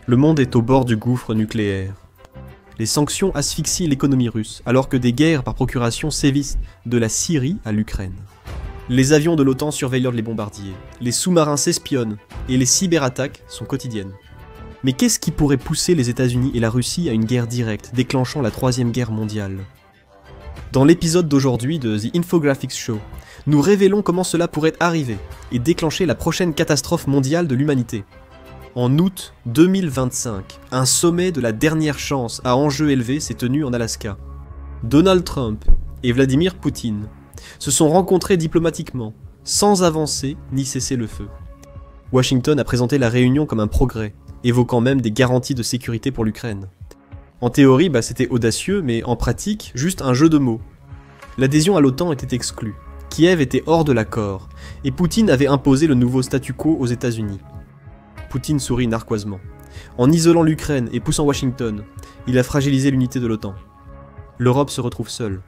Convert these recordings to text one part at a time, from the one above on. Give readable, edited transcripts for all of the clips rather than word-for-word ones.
Le monde est au bord du gouffre nucléaire. Les sanctions asphyxient l'économie russe, alors que des guerres par procuration sévissent de la Syrie à l'Ukraine. Les avions de l'OTAN surveillent les bombardiers, les sous-marins s'espionnent, et les cyberattaques sont quotidiennes. Mais qu'est-ce qui pourrait pousser les États-Unis et la Russie à une guerre directe, déclenchant la Troisième Guerre mondiale? Dans l'épisode d'aujourd'hui de The Infographics Show, nous révélons comment cela pourrait arriver, et déclencher la prochaine catastrophe mondiale de l'humanité. En août 2025, un sommet de la dernière chance à enjeu élevé s'est tenu en Alaska. Donald Trump et Vladimir Poutine se sont rencontrés diplomatiquement, sans avancer ni cesser le feu. Washington a présenté la réunion comme un progrès, évoquant même des garanties de sécurité pour l'Ukraine. En théorie, c'était audacieux, mais en pratique, juste un jeu de mots. L'adhésion à l'OTAN était exclue, Kiev était hors de l'accord, et Poutine avait imposé le nouveau statu quo aux États-Unis. Poutine sourit narquoisement. En isolant l'Ukraine et poussant Washington, il a fragilisé l'unité de l'OTAN. L'Europe se retrouve seule.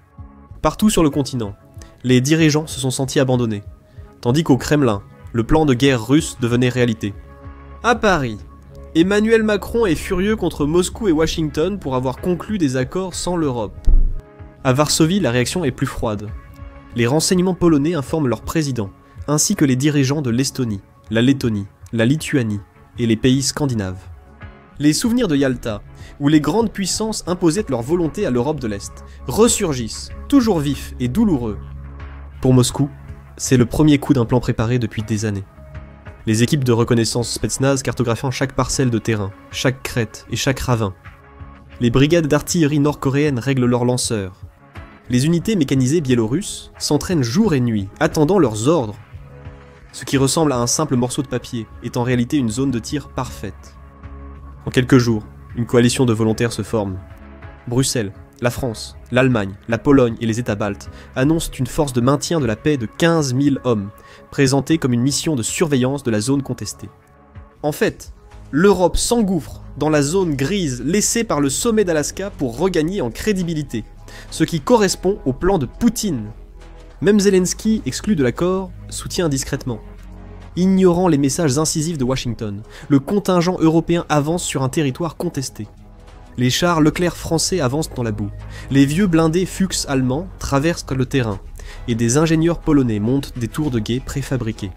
Partout sur le continent, les dirigeants se sont sentis abandonnés, tandis qu'au Kremlin, le plan de guerre russe devenait réalité. À Paris, Emmanuel Macron est furieux contre Moscou et Washington pour avoir conclu des accords sans l'Europe. À Varsovie, la réaction est plus froide. Les renseignements polonais informent leur président, ainsi que les dirigeants de l'Estonie, la Lettonie, la Lituanie et les pays scandinaves. Les souvenirs de Yalta, où les grandes puissances imposaient leur volonté à l'Europe de l'Est, ressurgissent, toujours vifs et douloureux. Pour Moscou, c'est le premier coup d'un plan préparé depuis des années. Les équipes de reconnaissance Spetsnaz cartographiant chaque parcelle de terrain, chaque crête et chaque ravin. Les brigades d'artillerie nord-coréennes règlent leurs lanceurs. Les unités mécanisées biélorusses s'entraînent jour et nuit, attendant leurs ordres. Ce qui ressemble à un simple morceau de papier est en réalité une zone de tir parfaite. En quelques jours, une coalition de volontaires se forme. Bruxelles, la France, l'Allemagne, la Pologne et les États baltes annoncent une force de maintien de la paix de 15 000 hommes, présentée comme une mission de surveillance de la zone contestée. En fait, l'Europe s'engouffre dans la zone grise laissée par le sommet d'Alaska pour regagner en crédibilité, ce qui correspond au plan de Poutine. Même Zelensky, exclu de l'accord, soutient discrètement. Ignorant les messages incisifs de Washington, le contingent européen avance sur un territoire contesté. Les chars Leclerc français avancent dans la boue, les vieux blindés Fuchs allemands traversent le terrain, et des ingénieurs polonais montent des tours de guet préfabriquées.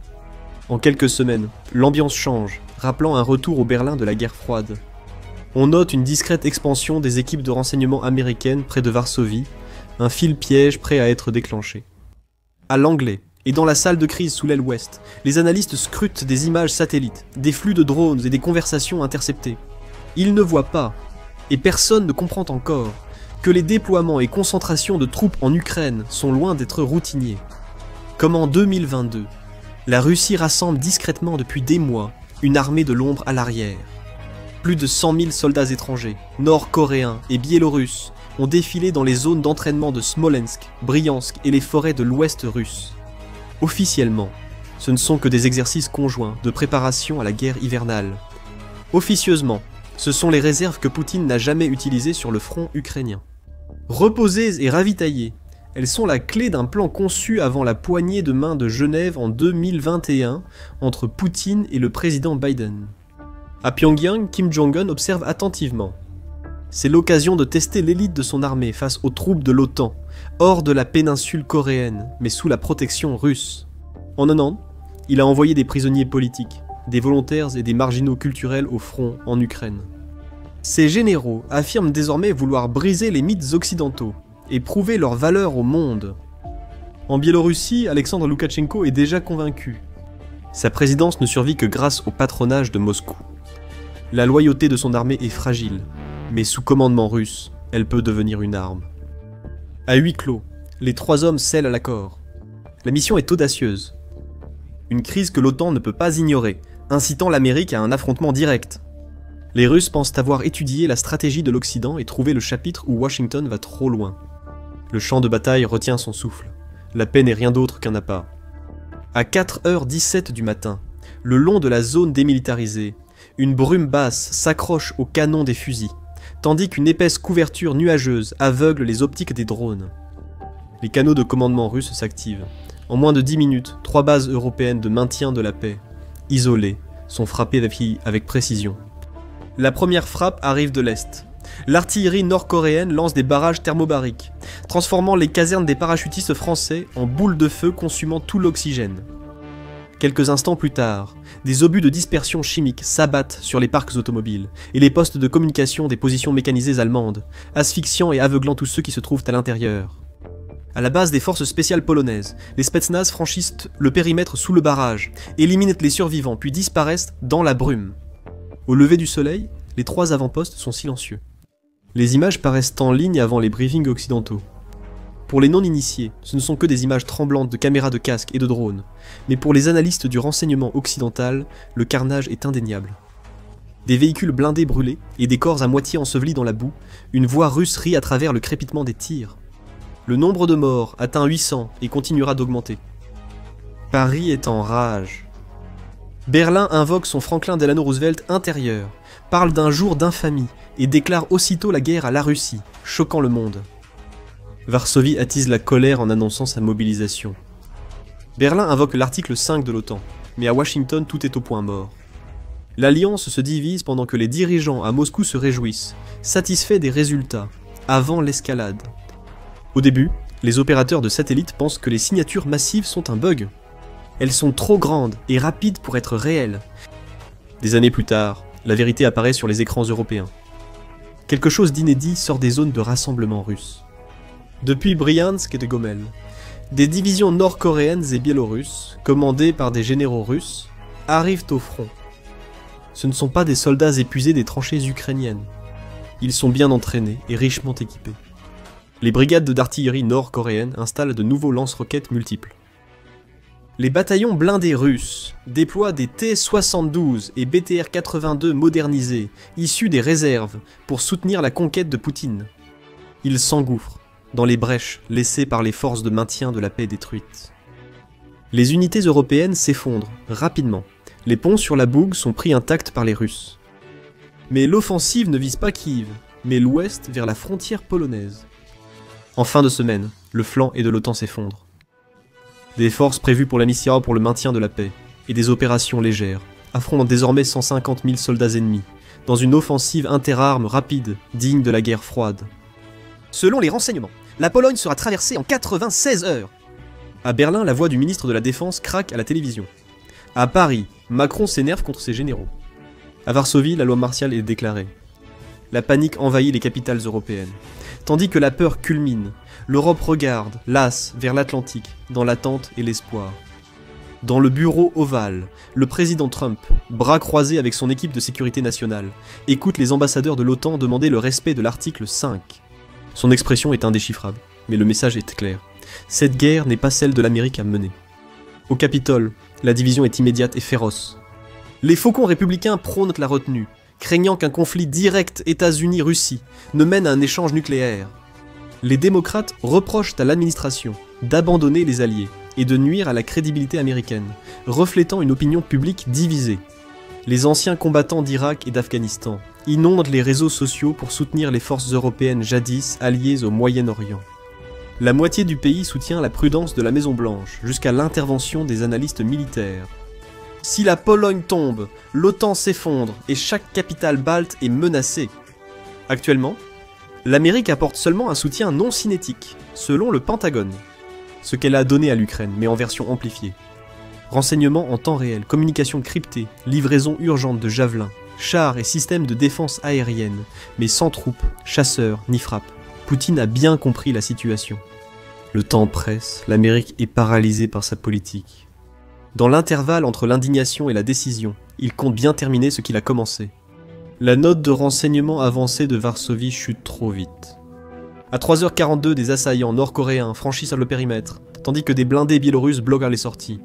En quelques semaines, l'ambiance change, rappelant un retour au Berlin de la guerre froide. On note une discrète expansion des équipes de renseignement américaines près de Varsovie, un fil piège prêt à être déclenché. À l'anglais, et dans la salle de crise sous l'aile ouest, les analystes scrutent des images satellites, des flux de drones et des conversations interceptées. Ils ne voient pas, et personne ne comprend encore, que les déploiements et concentrations de troupes en Ukraine sont loin d'être routiniers. Comme en 2022, la Russie rassemble discrètement depuis des mois une armée de l'ombre à l'arrière. Plus de 100 000 soldats étrangers, nord-coréens et biélorusses, ont défilé dans les zones d'entraînement de Smolensk, Bryansk et les forêts de l'ouest russe. Officiellement, ce ne sont que des exercices conjoints de préparation à la guerre hivernale. Officieusement, ce sont les réserves que Poutine n'a jamais utilisées sur le front ukrainien. Reposées et ravitaillées, elles sont la clé d'un plan conçu avant la poignée de main de Genève en 2021 entre Poutine et le président Biden. À Pyongyang, Kim Jong-un observe attentivement. C'est l'occasion de tester l'élite de son armée face aux troupes de l'OTAN, hors de la péninsule coréenne, mais sous la protection russe. En un an, il a envoyé des prisonniers politiques, des volontaires et des marginaux culturels au front en Ukraine. Ces généraux affirment désormais vouloir briser les mythes occidentaux et prouver leur valeur au monde. En Biélorussie, Alexandre Loukachenko est déjà convaincu. Sa présidence ne survit que grâce au patronage de Moscou. La loyauté de son armée est fragile, mais sous commandement russe, elle peut devenir une arme. À huis clos, les trois hommes scellent l'accord. La mission est audacieuse. Une crise que l'OTAN ne peut pas ignorer, incitant l'Amérique à un affrontement direct. Les Russes pensent avoir étudié la stratégie de l'Occident et trouvé le chapitre où Washington va trop loin. Le champ de bataille retient son souffle. La paix n'est rien d'autre qu'un appât. À 4h17 du matin, le long de la zone démilitarisée, une brume basse s'accroche au canon des fusils, tandis qu'une épaisse couverture nuageuse aveugle les optiques des drones. Les canaux de commandement russes s'activent. En moins de 10 minutes, 3 bases européennes de maintien de la paix, isolées, sont frappées avec précision. La première frappe arrive de l'Est. L'artillerie nord-coréenne lance des barrages thermobariques, transformant les casernes des parachutistes français en boules de feu consumant tout l'oxygène. Quelques instants plus tard, des obus de dispersion chimique s'abattent sur les parcs automobiles et les postes de communication des positions mécanisées allemandes, asphyxiant et aveuglant tous ceux qui se trouvent à l'intérieur. À la base des forces spéciales polonaises, les Spetsnaz franchissent le périmètre sous le barrage, éliminent les survivants puis disparaissent dans la brume. Au lever du soleil, les 3 avant-postes sont silencieux. Les images paraissent en ligne avant les briefings occidentaux. Pour les non-initiés, ce ne sont que des images tremblantes de caméras de casque et de drones, mais pour les analystes du renseignement occidental, le carnage est indéniable. Des véhicules blindés brûlés et des corps à moitié ensevelis dans la boue, une voix russe rit à travers le crépitement des tirs. Le nombre de morts atteint 800 et continuera d'augmenter. Paris est en rage. Berlin invoque son Franklin Delano Roosevelt intérieur, parle d'un jour d'infamie et déclare aussitôt la guerre à la Russie, choquant le monde. Varsovie attise la colère en annonçant sa mobilisation. Berlin invoque l'article 5 de l'OTAN, mais à Washington tout est au point mort. L'alliance se divise pendant que les dirigeants à Moscou se réjouissent, satisfaits des résultats, avant l'escalade. Au début, les opérateurs de satellites pensent que les signatures massives sont un bug. Elles sont trop grandes et rapides pour être réelles. Des années plus tard, la vérité apparaît sur les écrans européens. Quelque chose d'inédit sort des zones de rassemblement russes. Depuis Bryansk et de Gomel, des divisions nord-coréennes et biélorusses, commandées par des généraux russes, arrivent au front. Ce ne sont pas des soldats épuisés des tranchées ukrainiennes. Ils sont bien entraînés et richement équipés. Les brigades d'artillerie nord-coréenne installent de nouveaux lance-roquettes multiples. Les bataillons blindés russes déploient des T-72 et BTR-82 modernisés, issus des réserves, pour soutenir la conquête de Poutine. Ils s'engouffrent dans les brèches laissées par les forces de maintien de la paix détruites. Les unités européennes s'effondrent rapidement. Les ponts sur la Bougue sont pris intacts par les Russes. Mais l'offensive ne vise pas Kiev, mais l'ouest vers la frontière polonaise. En fin de semaine, le flanc et de l'OTAN s'effondrent. Des forces prévues pour la Missia pour le maintien de la paix, et des opérations légères, affrontent désormais 150 000 soldats ennemis, dans une offensive interarmes rapide, digne de la guerre froide. Selon les renseignements, la Pologne sera traversée en 96 heures. À Berlin, la voix du ministre de la Défense craque à la télévision. À Paris, Macron s'énerve contre ses généraux. À Varsovie, la loi martiale est déclarée. La panique envahit les capitales européennes. Tandis que la peur culmine, l'Europe regarde, lasse, vers l'Atlantique, dans l'attente et l'espoir. Dans le bureau ovale, le président Trump, bras croisés avec son équipe de sécurité nationale, écoute les ambassadeurs de l'OTAN demander le respect de l'article 5. Son expression est indéchiffrable, mais le message est clair. Cette guerre n'est pas celle de l'Amérique à mener. Au Capitole, la division est immédiate et féroce. Les faucons républicains prônent la retenue, craignant qu'un conflit direct États-Unis-Russie ne mène à un échange nucléaire. Les démocrates reprochent à l'administration d'abandonner les alliés et de nuire à la crédibilité américaine, reflétant une opinion publique divisée. Les anciens combattants d'Irak et d'Afghanistan inondent les réseaux sociaux pour soutenir les forces européennes jadis alliées au Moyen-Orient. La moitié du pays soutient la prudence de la Maison-Blanche, jusqu'à l'intervention des analystes militaires. Si la Pologne tombe, l'OTAN s'effondre et chaque capitale balte est menacée. Actuellement, l'Amérique apporte seulement un soutien non cinétique, selon le Pentagone. Ce qu'elle a donné à l'Ukraine, mais en version amplifiée. Renseignements en temps réel, communication cryptée, livraison urgente de javelins, chars et systèmes de défense aérienne, mais sans troupes, chasseurs ni frappes. Poutine a bien compris la situation. Le temps presse, l'Amérique est paralysée par sa politique. Dans l'intervalle entre l'indignation et la décision, il compte bien terminer ce qu'il a commencé. La note de renseignement avancée de Varsovie chute trop vite. À 3h42, des assaillants nord-coréens franchissent le périmètre, tandis que des blindés biélorusses bloquent les sorties.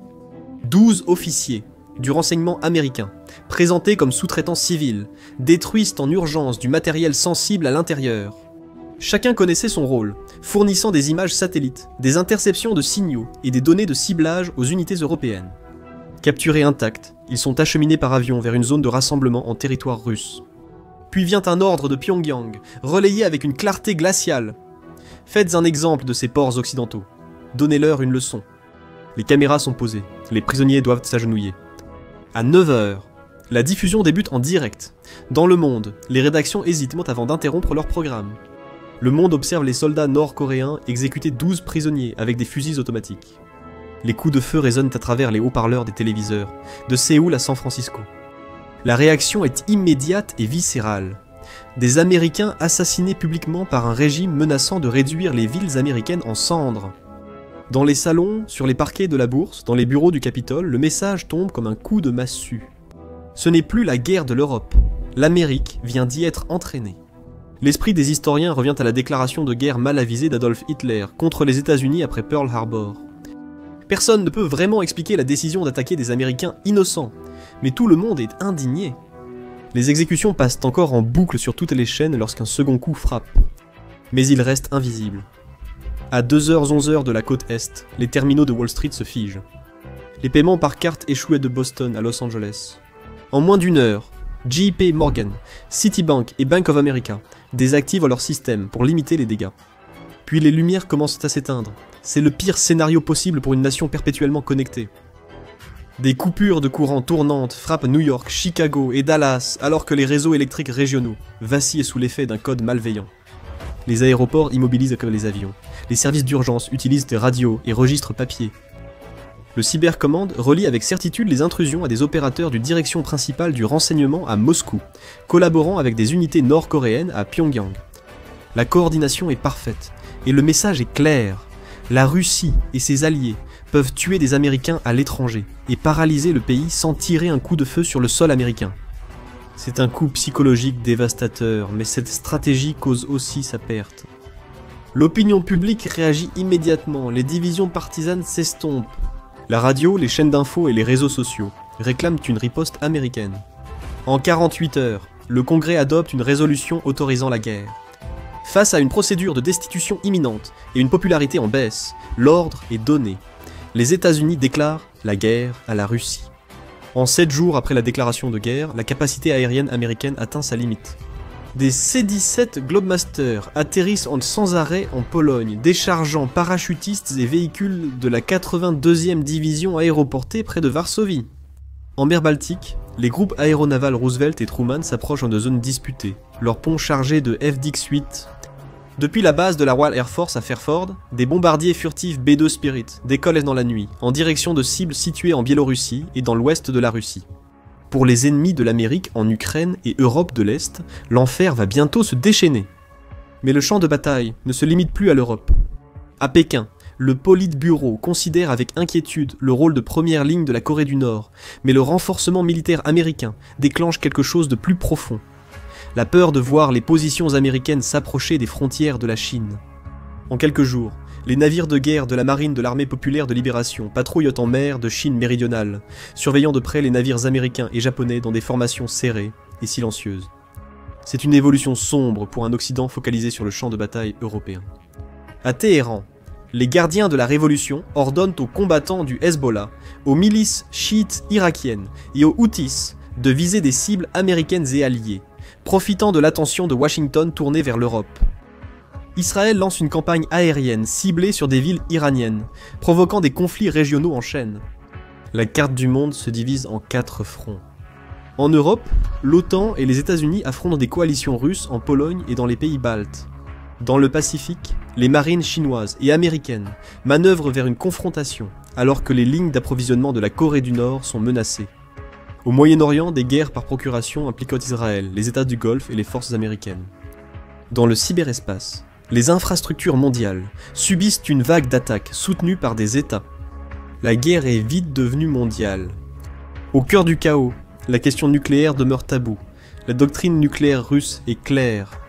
12 officiers du renseignement américain, présentés comme sous-traitants civils, détruisent en urgence du matériel sensible à l'intérieur. Chacun connaissait son rôle, fournissant des images satellites, des interceptions de signaux et des données de ciblage aux unités européennes. Capturés intacts, ils sont acheminés par avion vers une zone de rassemblement en territoire russe. Puis vient un ordre de Pyongyang, relayé avec une clarté glaciale. Faites un exemple de ces ports occidentaux. Donnez-leur une leçon. Les caméras sont posées, les prisonniers doivent s'agenouiller. À 9h, La diffusion débute en direct. Dans le monde, les rédactions hésitent avant d'interrompre leur programme. Le monde observe les soldats nord-coréens exécuter 12 prisonniers avec des fusils automatiques. Les coups de feu résonnent à travers les haut-parleurs des téléviseurs, de Séoul à San Francisco. La réaction est immédiate et viscérale. Des Américains assassinés publiquement par un régime menaçant de réduire les villes américaines en cendres. Dans les salons, sur les parquets de la bourse, dans les bureaux du Capitole, le message tombe comme un coup de massue. Ce n'est plus la guerre de l'Europe. L'Amérique vient d'y être entraînée. L'esprit des historiens revient à la déclaration de guerre mal avisée d'Adolf Hitler contre les États-Unis après Pearl Harbor. Personne ne peut vraiment expliquer la décision d'attaquer des Américains innocents, mais tout le monde est indigné. Les exécutions passent encore en boucle sur toutes les chaînes lorsqu'un second coup frappe. Mais ils restent invisibles. À 2h-11h de la côte Est, les terminaux de Wall Street se figent. Les paiements par carte échouaient de Boston à Los Angeles. En moins d'une heure, JP Morgan, Citibank et Bank of America désactivent leur système pour limiter les dégâts. Puis les lumières commencent à s'éteindre. C'est le pire scénario possible pour une nation perpétuellement connectée. Des coupures de courant tournantes frappent New York, Chicago et Dallas alors que les réseaux électriques régionaux vacillent sous l'effet d'un code malveillant. Les aéroports immobilisent comme les avions. Les services d'urgence utilisent des radios et registres papier. Le cybercommande relie avec certitude les intrusions à des opérateurs du direction principale du renseignement à Moscou, collaborant avec des unités nord-coréennes à Pyongyang. La coordination est parfaite, et le message est clair. La Russie et ses alliés peuvent tuer des Américains à l'étranger et paralyser le pays sans tirer un coup de feu sur le sol américain. C'est un coup psychologique dévastateur, mais cette stratégie cause aussi sa perte. L'opinion publique réagit immédiatement, les divisions partisanes s'estompent. La radio, les chaînes d'infos et les réseaux sociaux réclament une riposte américaine. En 48 heures, le Congrès adopte une résolution autorisant la guerre. Face à une procédure de destitution imminente et une popularité en baisse, l'ordre est donné. Les États-Unis déclarent la guerre à la Russie. En 7 jours après la déclaration de guerre, la capacité aérienne américaine atteint sa limite. Des C-17 Globemaster atterrissent sans arrêt en Pologne, déchargeant parachutistes et véhicules de la 82e division aéroportée près de Varsovie. En mer Baltique, les groupes aéronavals Roosevelt et Truman s'approchent de zones disputées, leurs ponts chargés de FDX-8. Depuis la base de la Royal Air Force à Fairford, des bombardiers furtifs B-2 Spirit décollent dans la nuit, en direction de cibles situées en Biélorussie et dans l'ouest de la Russie. Pour les ennemis de l'Amérique en Ukraine et Europe de l'Est, l'enfer va bientôt se déchaîner. Mais le champ de bataille ne se limite plus à l'Europe. À Pékin, le Politburo considère avec inquiétude le rôle de première ligne de la Corée du Nord, mais le renforcement militaire américain déclenche quelque chose de plus profond. La peur de voir les positions américaines s'approcher des frontières de la Chine. En quelques jours, les navires de guerre de la marine de l'armée populaire de libération patrouillent en mer de Chine méridionale, surveillant de près les navires américains et japonais dans des formations serrées et silencieuses. C'est une évolution sombre pour un Occident focalisé sur le champ de bataille européen. À Téhéran, les gardiens de la révolution ordonnent aux combattants du Hezbollah, aux milices chiites irakiennes et aux Houthis de viser des cibles américaines et alliées, profitant de l'attention de Washington tournée vers l'Europe. Israël lance une campagne aérienne ciblée sur des villes iraniennes, provoquant des conflits régionaux en chaîne. La carte du monde se divise en 4 fronts. En Europe, l'OTAN et les États-Unis affrontent des coalitions russes en Pologne et dans les pays baltes. Dans le Pacifique, les marines chinoises et américaines manœuvrent vers une confrontation, alors que les lignes d'approvisionnement de la Corée du Nord sont menacées. Au Moyen-Orient, des guerres par procuration impliquent Israël, les États du Golfe et les forces américaines. Dans le cyberespace, les infrastructures mondiales subissent une vague d'attaques soutenues par des États. La guerre est vite devenue mondiale. Au cœur du chaos, la question nucléaire demeure taboue. La doctrine nucléaire russe est claire.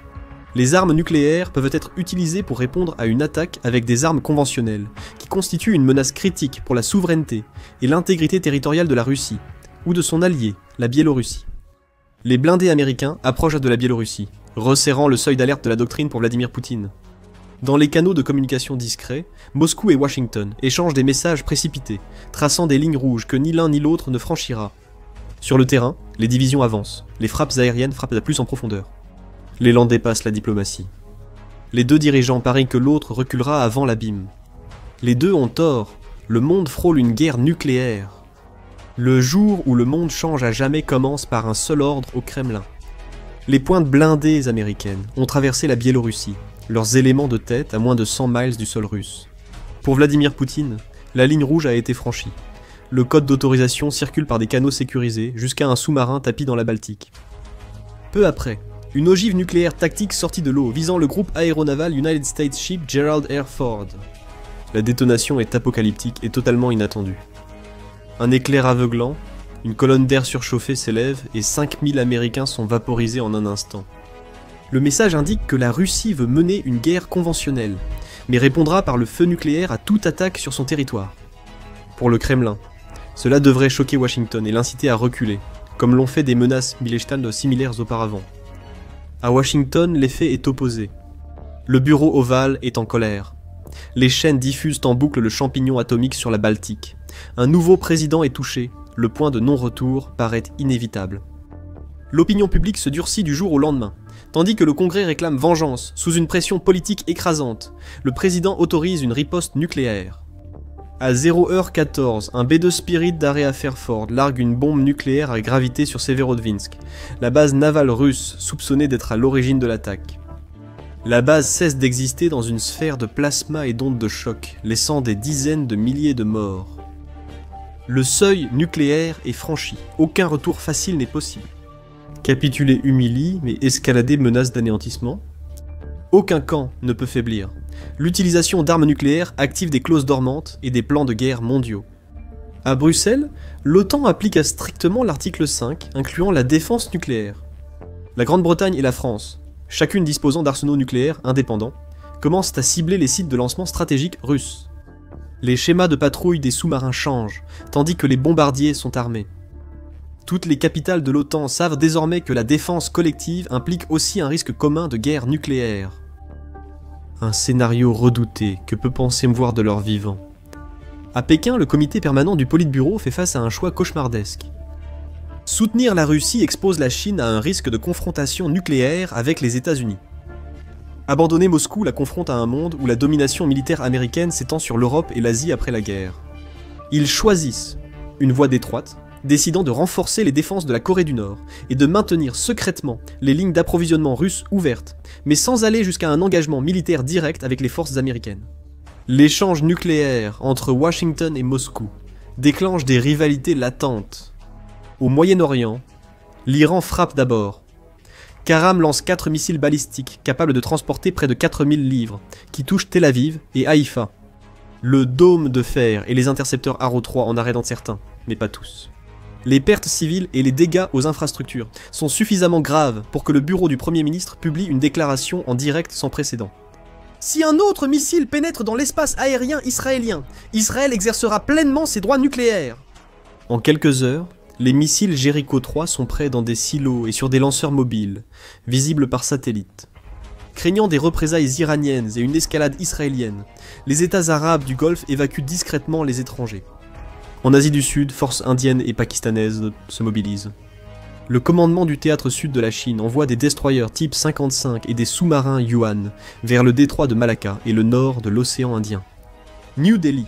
Les armes nucléaires peuvent être utilisées pour répondre à une attaque avec des armes conventionnelles, qui constituent une menace critique pour la souveraineté et l'intégrité territoriale de la Russie, ou de son allié, la Biélorussie. Les blindés américains approchent de la Biélorussie, resserrant le seuil d'alerte de la doctrine pour Vladimir Poutine. Dans les canaux de communication discrets, Moscou et Washington échangent des messages précipités, traçant des lignes rouges que ni l'un ni l'autre ne franchira. Sur le terrain, les divisions avancent, les frappes aériennes frappent à plus en profondeur. L'élan dépasse la diplomatie. Les deux dirigeants parient que l'autre reculera avant l'abîme. Les deux ont tort, le monde frôle une guerre nucléaire. Le jour où le monde change à jamais commence par un seul ordre au Kremlin. Les pointes blindées américaines ont traversé la Biélorussie, leurs éléments de tête à moins de 100 miles du sol russe. Pour Vladimir Poutine, la ligne rouge a été franchie. Le code d'autorisation circule par des canaux sécurisés jusqu'à un sous-marin tapi dans la Baltique. Peu après, une ogive nucléaire tactique sortit de l'eau visant le groupe aéronaval United States Ship Gerald R. Ford. La détonation est apocalyptique et totalement inattendue. Un éclair aveuglant, une colonne d'air surchauffée s'élève et 5000 Américains sont vaporisés en un instant. Le message indique que la Russie veut mener une guerre conventionnelle, mais répondra par le feu nucléaire à toute attaque sur son territoire. Pour le Kremlin, cela devrait choquer Washington et l'inciter à reculer, comme l'ont fait des menaces Milestad similaires auparavant. À Washington, l'effet est opposé. Le bureau ovale est en colère. Les chaînes diffusent en boucle le champignon atomique sur la Baltique. Un nouveau président est touché, le point de non-retour paraît inévitable. L'opinion publique se durcit du jour au lendemain. Tandis que le Congrès réclame vengeance, sous une pression politique écrasante, le président autorise une riposte nucléaire. À 0h14, un B-2 Spirit d'Area Fairford largue une bombe nucléaire à gravité sur Severodvinsk, la base navale russe soupçonnée d'être à l'origine de l'attaque. La base cesse d'exister dans une sphère de plasma et d'ondes de choc, laissant des dizaines de milliers de morts. Le seuil nucléaire est franchi, aucun retour facile n'est possible. Capituler humilie, mais escalader menace d'anéantissement. Aucun camp ne peut faiblir. L'utilisation d'armes nucléaires active des clauses dormantes et des plans de guerre mondiaux. À Bruxelles, l'OTAN applique strictement l'article 5, incluant la défense nucléaire. La Grande-Bretagne et la France, chacune disposant d'arsenaux nucléaires indépendants, commencent à cibler les sites de lancement stratégiques russes. Les schémas de patrouille des sous-marins changent, tandis que les bombardiers sont armés. Toutes les capitales de l'OTAN savent désormais que la défense collective implique aussi un risque commun de guerre nucléaire. Un scénario redouté que peu penser me voir de leur vivant. À Pékin, le comité permanent du Politburo fait face à un choix cauchemardesque. Soutenir la Russie expose la Chine à un risque de confrontation nucléaire avec les États-Unis. Abandonner Moscou la confronte à un monde où la domination militaire américaine s'étend sur l'Europe et l'Asie après la guerre. Ils choisissent une voie détroite, décidant de renforcer les défenses de la Corée du Nord et de maintenir secrètement les lignes d'approvisionnement russes ouvertes, mais sans aller jusqu'à un engagement militaire direct avec les forces américaines. L'échange nucléaire entre Washington et Moscou déclenche des rivalités latentes. Au Moyen-Orient, l'Iran frappe d'abord. Karam lance 4 missiles balistiques capables de transporter près de 4000 livres, qui touchent Tel Aviv et Haïfa. Le dôme de fer et les intercepteurs Arrow 3 en arrêtent certains, mais pas tous. Les pertes civiles et les dégâts aux infrastructures sont suffisamment graves pour que le bureau du Premier ministre publie une déclaration en direct sans précédent. Si un autre missile pénètre dans l'espace aérien israélien, Israël exercera pleinement ses droits nucléaires. En quelques heures, les missiles Jericho 3 sont prêts dans des silos et sur des lanceurs mobiles, visibles par satellite. Craignant des représailles iraniennes et une escalade israélienne, les États arabes du Golfe évacuent discrètement les étrangers. En Asie du Sud, forces indiennes et pakistanaises se mobilisent. Le commandement du théâtre sud de la Chine envoie des destroyers type 55 et des sous-marins Yuan vers le détroit de Malacca et le nord de l'océan Indien. New Delhi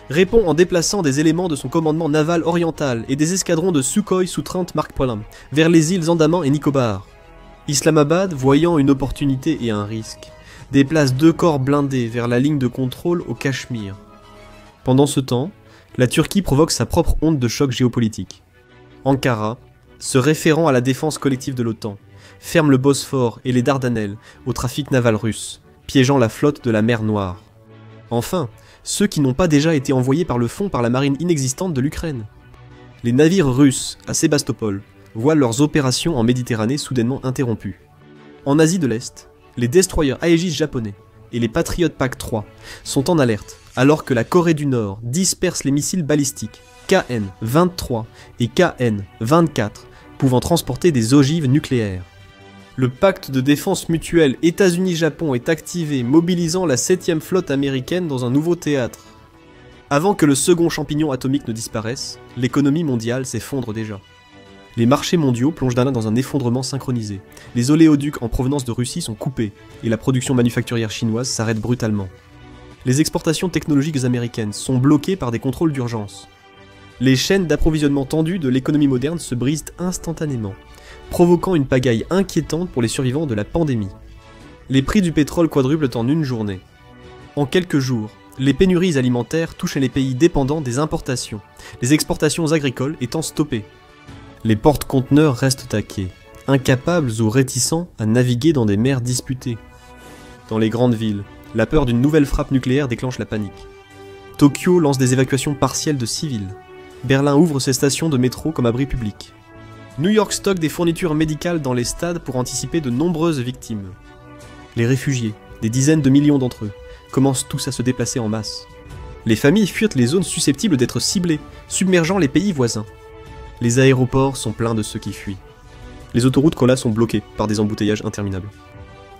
répond en déplaçant des éléments de son commandement naval oriental et des escadrons de Sukhoi Su-30 Mark I vers les îles Andaman et Nicobar. Islamabad, voyant une opportunité et un risque, déplace 2 corps blindés vers la ligne de contrôle au Cachemire. Pendant ce temps, la Turquie provoque sa propre onde de choc géopolitique. Ankara, se référant à la défense collective de l'OTAN, ferme le Bosphore et les Dardanelles au trafic naval russe, piégeant la flotte de la mer Noire. Enfin, ceux qui n'ont pas déjà été envoyés par le fond par la marine inexistante de l'Ukraine. Les navires russes à Sébastopol voient leurs opérations en Méditerranée soudainement interrompues. En Asie de l'Est, les destroyers Aegis japonais et les Patriot Pack 3 sont en alerte, alors que la Corée du Nord disperse les missiles balistiques KN-23 et KN-24 pouvant transporter des ogives nucléaires. Le pacte de défense mutuelle États-Unis-Japon est activé, mobilisant la 7e flotte américaine dans un nouveau théâtre. Avant que le second champignon atomique ne disparaisse, l'économie mondiale s'effondre déjà. Les marchés mondiaux plongent dans un effondrement synchronisé. Les oléoducs en provenance de Russie sont coupés, et la production manufacturière chinoise s'arrête brutalement. Les exportations technologiques américaines sont bloquées par des contrôles d'urgence. Les chaînes d'approvisionnement tendues de l'économie moderne se brisent instantanément, provoquant une pagaille inquiétante pour les survivants de la pandémie. Les prix du pétrole quadruplent en une journée. En quelques jours, les pénuries alimentaires touchent les pays dépendants des importations, les exportations agricoles étant stoppées. Les porte-conteneurs restent à quai, incapables ou réticents à naviguer dans des mers disputées. Dans les grandes villes, la peur d'une nouvelle frappe nucléaire déclenche la panique. Tokyo lance des évacuations partielles de civils. Berlin ouvre ses stations de métro comme abri public. New York stocke des fournitures médicales dans les stades pour anticiper de nombreuses victimes. Les réfugiés, des dizaines de millions d'entre eux, commencent tous à se déplacer en masse. Les familles fuient les zones susceptibles d'être ciblées, submergeant les pays voisins. Les aéroports sont pleins de ceux qui fuient. Les autoroutes colas sont bloquées par des embouteillages interminables.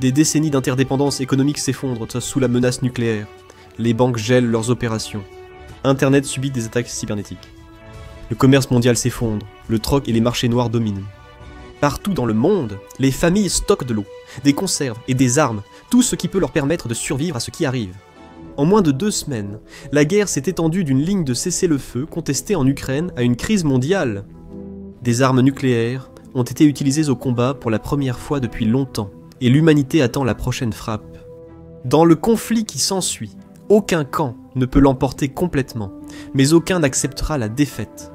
Des décennies d'interdépendance économique s'effondrent sous la menace nucléaire. Les banques gèlent leurs opérations. Internet subit des attaques cybernétiques. Le commerce mondial s'effondre, le troc et les marchés noirs dominent. Partout dans le monde, les familles stockent de l'eau, des conserves et des armes, tout ce qui peut leur permettre de survivre à ce qui arrive. En moins de 2 semaines, la guerre s'est étendue d'une ligne de cessez-le-feu contestée en Ukraine à une crise mondiale. Des armes nucléaires ont été utilisées au combat pour la première fois depuis longtemps, et l'humanité attend la prochaine frappe. Dans le conflit qui s'ensuit, aucun camp ne peut l'emporter complètement, mais aucun n'acceptera la défaite.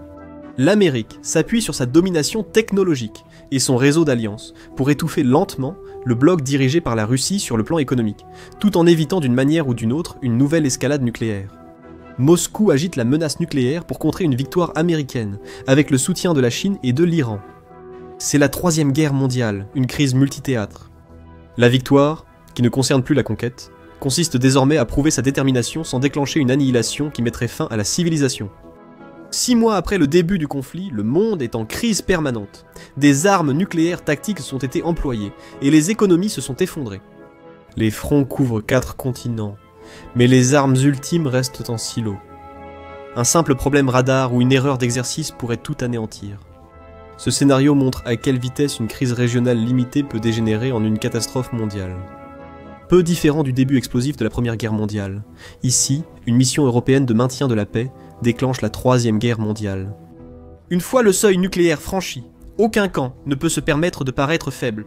L'Amérique s'appuie sur sa domination technologique et son réseau d'alliances pour étouffer lentement le bloc dirigé par la Russie sur le plan économique, tout en évitant d'une manière ou d'une autre une nouvelle escalade nucléaire. Moscou agite la menace nucléaire pour contrer une victoire américaine, avec le soutien de la Chine et de l'Iran. C'est la 3e guerre mondiale, une crise multithéâtre. La victoire, qui ne concerne plus la conquête, consiste désormais à prouver sa détermination sans déclencher une annihilation qui mettrait fin à la civilisation. 6 mois après le début du conflit, le monde est en crise permanente. Des armes nucléaires tactiques ont été employées, et les économies se sont effondrées. Les fronts couvrent 4 continents, mais les armes ultimes restent en silo. Un simple problème radar ou une erreur d'exercice pourrait tout anéantir. Ce scénario montre à quelle vitesse une crise régionale limitée peut dégénérer en une catastrophe mondiale. Peu différent du début explosif de la Première Guerre mondiale, ici, une mission européenne de maintien de la paix déclenche la 3e guerre mondiale. Une fois le seuil nucléaire franchi, aucun camp ne peut se permettre de paraître faible.